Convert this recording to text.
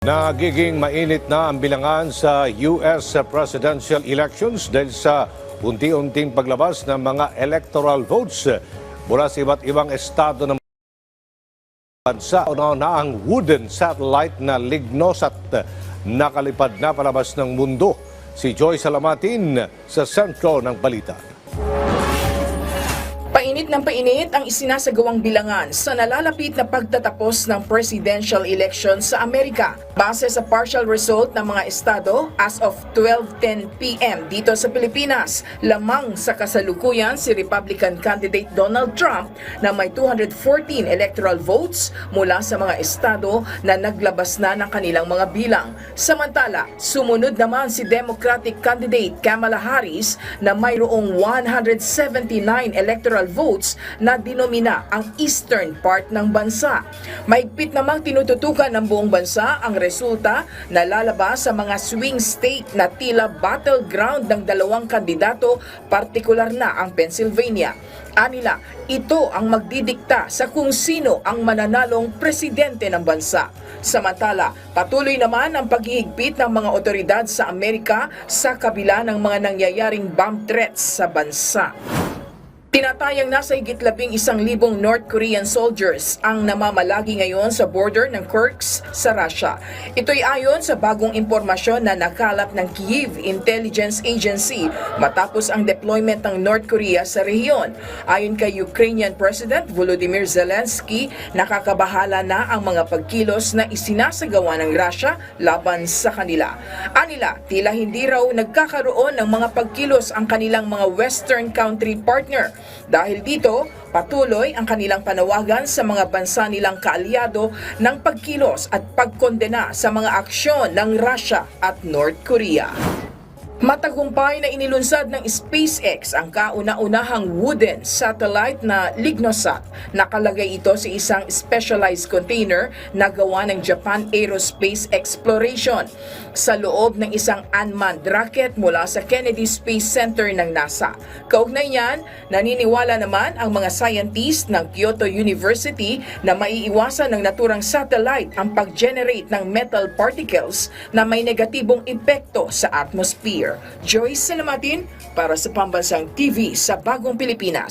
Nagiging mainit na ang bilangan sa US presidential elections dahil sa unti-unting paglabas ng mga electoral votes mula sa iba't ibang estado ng bansa. Na ang wooden satellite na Lignosat nakalipad na palabas ng mundo. Si Joy Salamatin sa sentro ng balita. Painit ng painit ang isinasagawang bilangan sa nalalapit na pagtatapos ng presidential election sa Amerika. Base sa partial result ng mga estado as of 12:10 p.m. dito sa Pilipinas, lamang sa kasalukuyan si Republican candidate Donald Trump na may 214 electoral votes mula sa mga estado na naglabas na ng kanilang mga bilang. Samantala, sumunod naman si Democratic candidate Kamala Harris na mayroong 179 electoral votes na dinomina ang eastern part ng bansa. Mahigpit namang tinututukan ng buong bansa ang resulta na lalabas sa mga swing state na tila battleground ng dalawang kandidato, partikular na ang Pennsylvania. Anila, ito ang magdidikta sa kung sino ang mananalong presidente ng bansa. Samantala, patuloy naman ang paghihigpit ng mga otoridad sa Amerika sa kabila ng mga nangyayaring bomb threats sa bansa. Tinatayang nasa higit 11,000 North Korean soldiers ang namamalagi ngayon sa border ng Kursk sa Russia. Ito'y ayon sa bagong impormasyon na nakalap ng Kyiv Intelligence Agency matapos ang deployment ng North Korea sa rehiyon. Ayon kay Ukrainian President Volodymyr Zelensky, nakakabahala na ang mga pagkilos na isinasagawa ng Russia laban sa kanila. Anila, tila hindi raw nagkakaroon ng mga pagkilos ang kanilang mga Western country partner. Dahil dito, patuloy ang kanilang panawagan sa mga bansa nilang kaalyado ng pagkilos at pagkondena sa mga aksyon ng Russia at North Korea. Matagumpay na inilunsad ng SpaceX ang kauna-unahang wooden satellite na Lignosat. Nakalagay ito sa isang specialized container na gawa ng Japan Aerospace Exploration sa loob ng isang unmanned rocket mula sa Kennedy Space Center ng NASA. Kaugnay niyan, naniniwala naman ang mga scientist ng Kyoto University na maiiwasan ng naturang satellite ang pag-generate ng metal particles na may negatibong epekto sa atmosphere. Joy Salamatin para sa Pambansang TV sa Bagong Pilipinas.